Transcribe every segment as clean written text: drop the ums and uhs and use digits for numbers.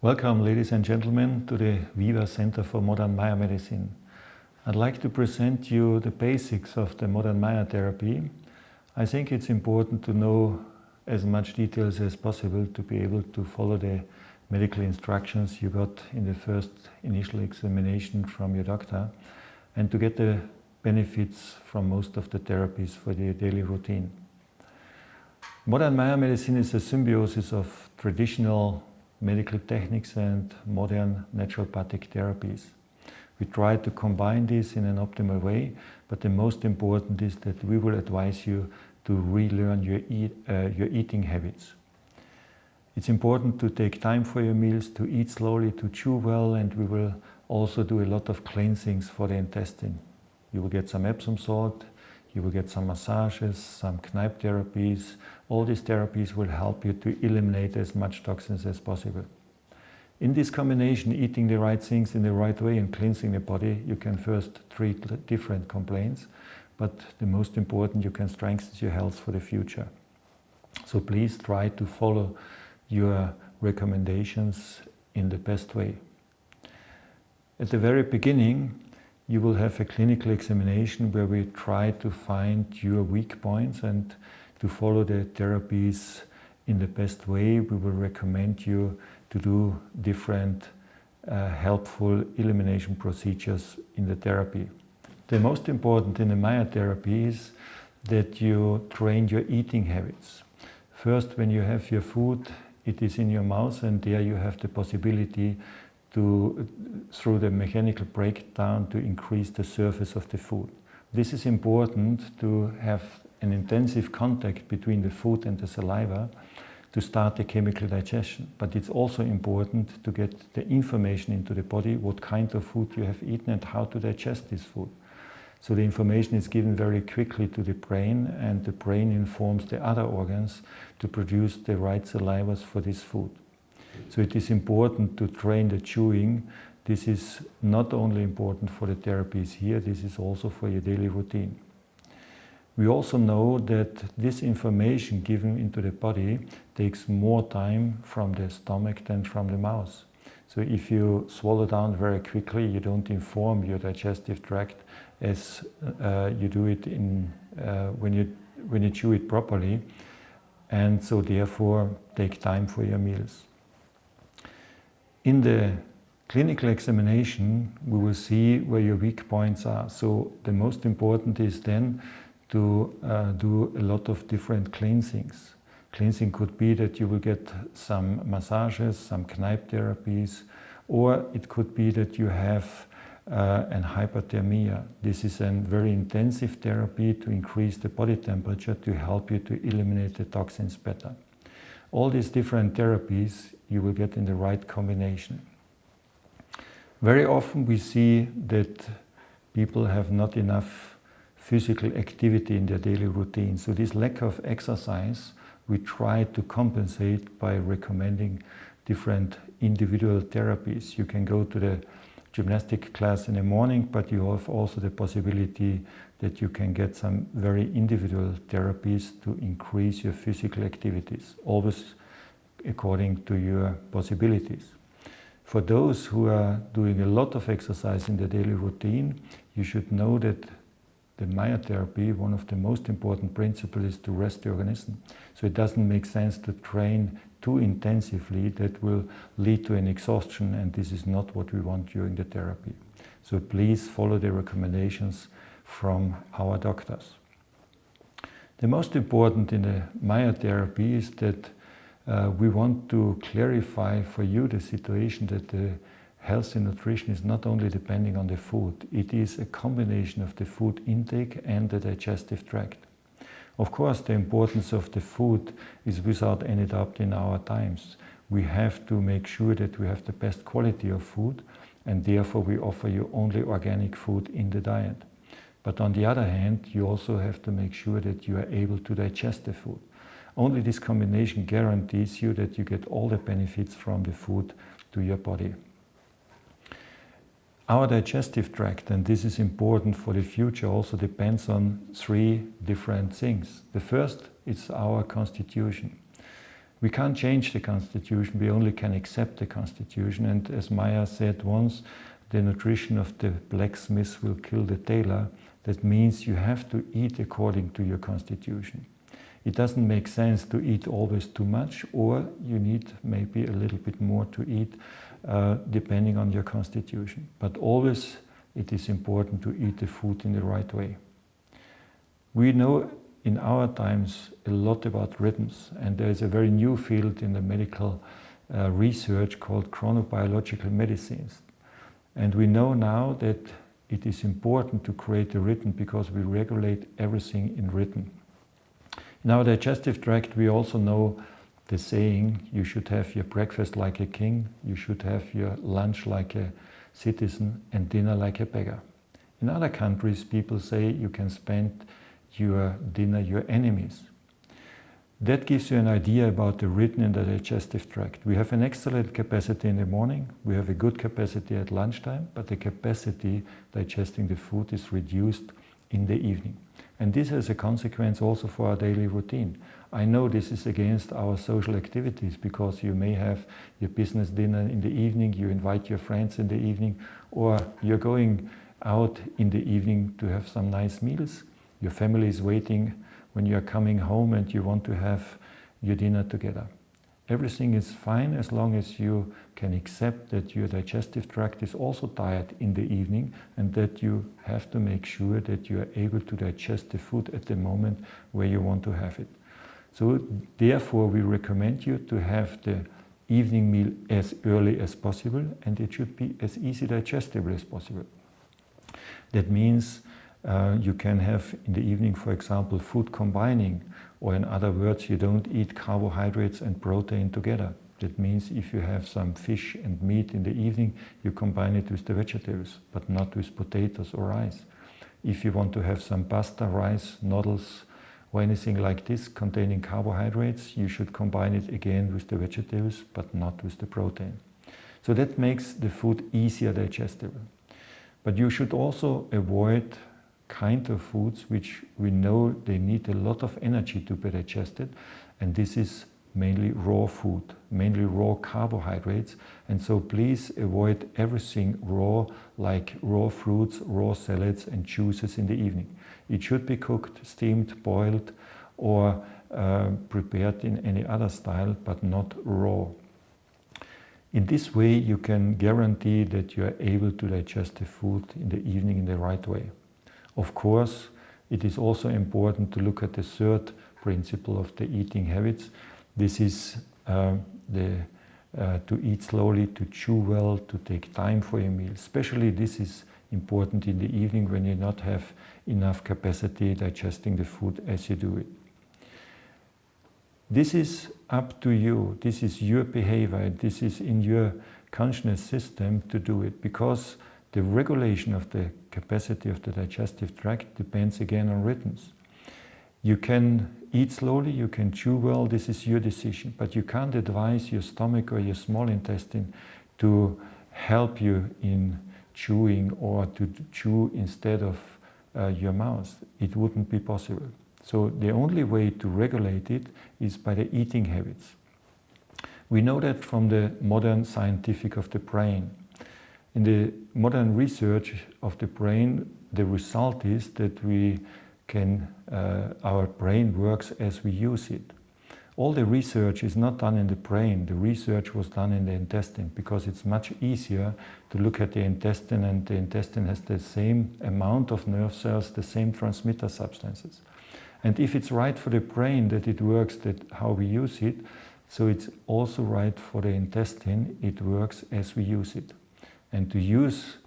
Welcome, ladies and gentlemen, to the Viva Center for Modern Mayr Medicine. I'd like to present you the basics of the modern Mayr therapy. I think it's important to know as much details as possible to be able to follow the medical instructions you got in the first initial examination from your doctor and to get the benefits from most of the therapies for your daily routine. Modern Mayr medicine is a symbiosis of traditional medical techniques and modern naturopathic therapies. We try to combine this in an optimal way, but the most important is that we will advise you to relearn your eating habits. It's important to take time for your meals, to eat slowly, to chew well, and we will also do a lot of cleansings for the intestine. You will get some Epsom salt, you will get some massages, some Kneipp therapies. All these therapies will help you to eliminate as much toxins as possible. In this combination, eating the right things in the right way and cleansing the body, you can first treat different complaints, but the most important, you can strengthen your health for the future. So please try to follow your recommendations in the best way. At the very beginning, you will have a clinical examination where we try to find your weak points and to follow the therapies in the best way. We will recommend you to do different helpful elimination procedures in the therapy. The most important in the Mayr therapy is that you train your eating habits. First, when you have your food, it is in your mouth, and there you have the possibility to, through the mechanical breakdown, to increase the surface of the food. This is important to have an intensive contact between the food and the saliva to start the chemical digestion. But it's also important to get the information into the body, what kind of food you have eaten and how to digest this food. So the information is given very quickly to the brain, and the brain informs the other organs to produce the right salivas for this food. So it is important to train the chewing. This is not only important for the therapies here, this is also for your daily routine. We also know that this information given into the body takes more time from the stomach than from the mouth. So if you swallow down very quickly, you don't inform your digestive tract as you do it when you chew it properly, and so therefore take time for your meals. In the clinical examination, we will see where your weak points are. So the most important is then to do a lot of different cleansings. Cleansing could be that you will get some massages, some Kneipp therapies, or it could be that you have an hypothermia. This is a very intensive therapy to increase the body temperature to help you to eliminate the toxins better. All these different therapies you will get in the right combination. Very often we see that people have not enough physical activity in their daily routine. So this lack of exercise, we try to compensate by recommending different individual therapies. You can go to the gymnastic class in the morning, but you have also the possibility that you can get some very individual therapies to increase your physical activities, always according to your possibilities. For those who are doing a lot of exercise in the daily routine, you should know that the Mayr therapy, one of the most important principles is to rest the organism. So it doesn't make sense to train too intensively. That will lead to an exhaustion, and this is not what we want during the therapy. So please follow the recommendations from our doctors. The most important in the Mayr therapy is that we want to clarify for you the situation that the health and nutrition is not only depending on the food, it is a combination of the food intake and the digestive tract. Of course, the importance of the food is without any doubt in our times. We have to make sure that we have the best quality of food, and therefore we offer you only organic food in the diet. But on the other hand, you also have to make sure that you are able to digest the food. Only this combination guarantees you that you get all the benefits from the food to your body. Our digestive tract, and this is important for the future, also depends on three different things. The first is our constitution. We can't change the constitution, we only can accept the constitution. And as Mayr said once, the nutrition of the blacksmith will kill the tailor. That means you have to eat according to your constitution. It doesn't make sense to eat always too much, or you need maybe a little bit more to eat, depending on your constitution. But always it is important to eat the food in the right way. We know in our times a lot about rhythms, and there is a very new field in the medical research called chronobiological medicines. And we know now that it is important to create a rhythm because we regulate everything in rhythm. In our digestive tract we also know the saying, you should have your breakfast like a king, you should have your lunch like a citizen, and dinner like a beggar. In other countries people say you can spend your dinner your enemies. That gives you an idea about the rhythm in the digestive tract. We have an excellent capacity in the morning, we have a good capacity at lunchtime, but the capacity digesting the food is reduced in the evening. And this has a consequence also for our daily routine. I know this is against our social activities, because you may have your business dinner in the evening, you invite your friends in the evening, or you're going out in the evening to have some nice meals. Your family is waiting when you are coming home and you want to have your dinner together. Everything is fine as long as you can accept that your digestive tract is also tired in the evening, and that you have to make sure that you are able to digest the food at the moment where you want to have it. So therefore we recommend you to have the evening meal as early as possible, and it should be as easy digestible as possible. That means you can have in the evening, for example, food combining, or in other words, you don't eat carbohydrates and protein together. That means if you have some fish and meat in the evening, you combine it with the vegetables, but not with potatoes or rice. If you want to have some pasta, rice, noodles, or anything like this containing carbohydrates, you should combine it again with the vegetables, but not with the protein. So that makes the food easier digestible. But you should also avoid kind of foods which we know they need a lot of energy to be digested, and this is mainly raw food, mainly raw carbohydrates. And so please avoid everything raw, like raw fruits, raw salads and juices in the evening. It should be cooked, steamed, boiled, or prepared in any other style, but not raw. In this way you can guarantee that you are able to digest the food in the evening in the right way. Of course, it is also important to look at the third principle of the eating habits. This is to eat slowly, to chew well, to take time for your meal. Especially this is important in the evening when you not have enough capacity digesting the food as you do it. This is up to you. This is your behavior. This is in your consciousness system to do it, because the regulation of the capacity of the digestive tract depends again on rhythms. You can eat slowly, you can chew well, this is your decision, but you can't advise your stomach or your small intestine to help you in chewing, or to chew instead of your mouth. It wouldn't be possible. So the only way to regulate it is by the eating habits. We know that from the modern scientific of the brain. In the modern research of the brain, the result is that our brain works as we use it. All the research is not done in the brain, the research was done in the intestine, because it's much easier to look at the intestine, and the intestine has the same amount of nerve cells, the same transmitter substances. And if it's right for the brain that it works how we use it, so it's also right for the intestine, it works as we use it. And to use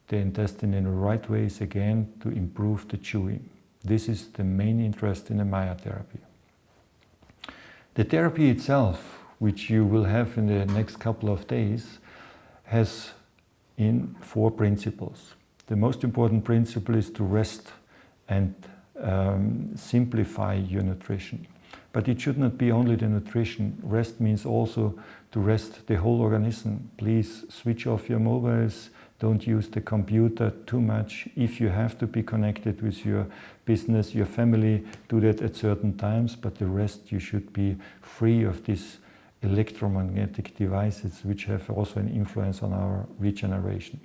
the intestine in the right way is again to improve the chewing. This is the main interest in the Mayr therapy. The therapy itself, which you will have in the next couple of days, has in 4 principles. The most important principle is to rest and simplify your nutrition. But it should not be only the nutrition. Rest means also to rest the whole organism. Please switch off your mobiles, don't use the computer too much. If you have to be connected with your business, your family, do that at certain times, but the rest you should be free of this electromagnetic devices which have also an influence on our regeneration.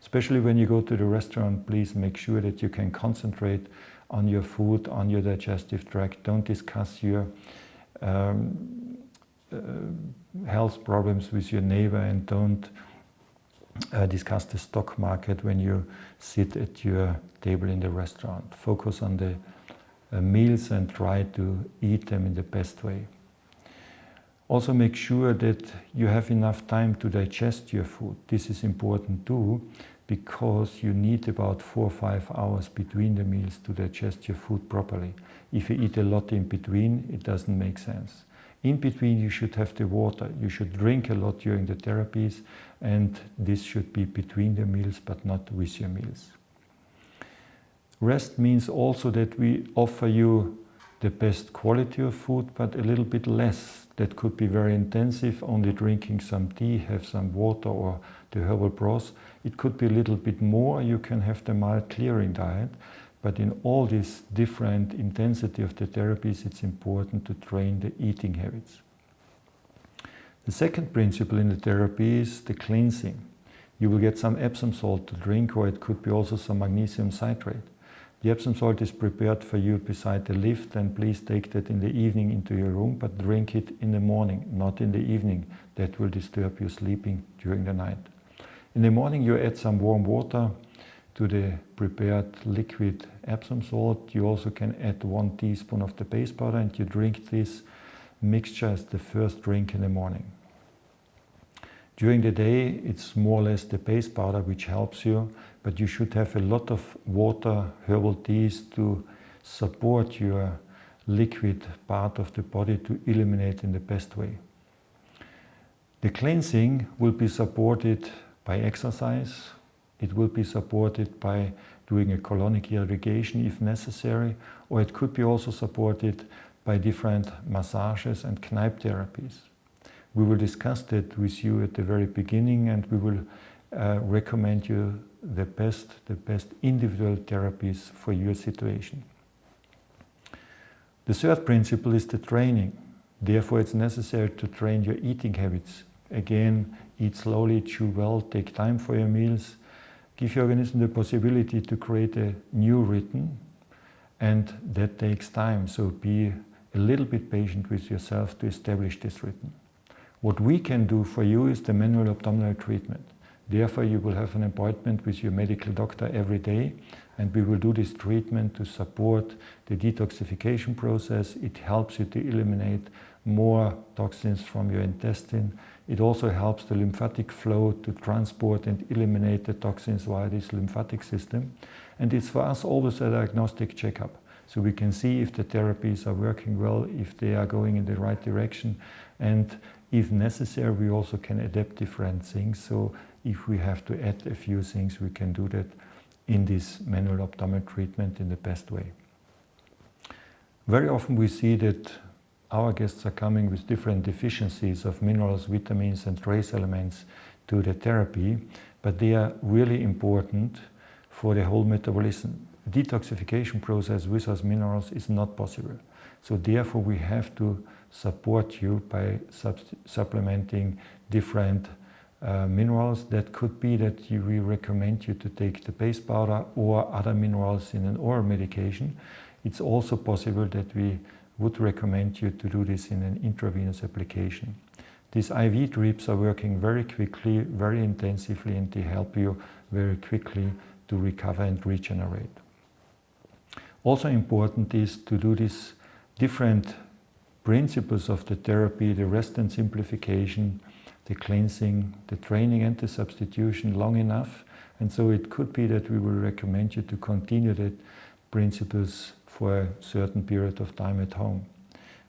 Especially when you go to the restaurant, please make sure that you can concentrate on your food, on your digestive tract. Don't discuss your health problems with your neighbor, and don't discuss the stock market when you sit at your table in the restaurant. Focus on the meals and try to eat them in the best way. Also make sure that you have enough time to digest your food. This is important too, because you need about 4 or 5 hours between the meals to digest your food properly. If you eat a lot in between, it doesn't make sense. In between, you should have the water. You should drink a lot during the therapies, and this should be between the meals, but not with your meals. Rest means also that we offer you the best quality of food, but a little bit less. That could be very intensive, only drinking some tea, have some water or the herbal broth. It could be a little bit more. You can have the mild clearing diet. But in all this different intensity of the therapies, it's important to train the eating habits. The second principle in the therapy is the cleansing. You will get some Epsom salt to drink, or it could be also some magnesium citrate. The Epsom salt is prepared for you beside the lift, and please take that in the evening into your room, but drink it in the morning, not in the evening. That will disturb you sleeping during the night. In the morning you add some warm water to the prepared liquid Epsom salt. You also can add 1 teaspoon of the base powder, and you drink this mixture as the first drink in the morning. During the day, it's more or less the base powder which helps you, but you should have a lot of water, herbal teas to support your liquid part of the body to eliminate in the best way. The cleansing will be supported by exercise. It will be supported by doing a colonic irrigation if necessary, or it could be also supported by different massages and Kneipp therapies. We will discuss that with you at the very beginning, and we will recommend you the best individual therapies for your situation. The third principle is the training. Therefore, it's necessary to train your eating habits. Again, eat slowly, chew well, take time for your meals. Give your organism the possibility to create a new rhythm, and that takes time. So be a little bit patient with yourself to establish this rhythm. What we can do for you is the manual abdominal treatment. Therefore, you will have an appointment with your medical doctor every day, and we will do this treatment to support the detoxification process. It helps you to eliminate more toxins from your intestine. It also helps the lymphatic flow to transport and eliminate the toxins via this lymphatic system. And it's for us always a diagnostic checkup. So we can see if the therapies are working well, if they are going in the right direction, and if necessary, we also can adapt different things. So if we have to add a few things, we can do that in this manual abdominal treatment in the best way. Very often we see that our guests are coming with different deficiencies of minerals, vitamins and trace elements to the therapy, but they are really important for the whole metabolism. Detoxification process without minerals is not possible. So therefore we have to support you by supplementing different minerals. That could be that we recommend you to take the base powder or other minerals in an oral medication. It's also possible that we would recommend you to do this in an intravenous application. These IV drips are working very quickly, very intensively, and they help you very quickly to recover and regenerate. Also important is to do these different principles of the therapy, the rest and simplification, the cleansing, the training and the substitution long enough. And so it could be that we will recommend you to continue the principles for a certain period of time at home.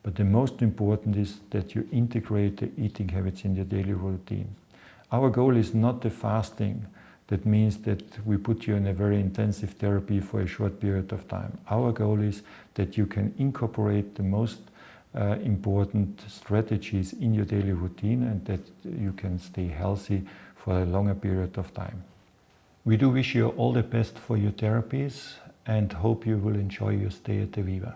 But the most important is that you integrate the eating habits in your daily routine. Our goal is not the fasting. That means that we put you in a very intensive therapy for a short period of time. Our goal is that you can incorporate the most important strategies in your daily routine, and that you can stay healthy for a longer period of time. We do wish you all the best for your therapies and hope you will enjoy your stay at the Viva.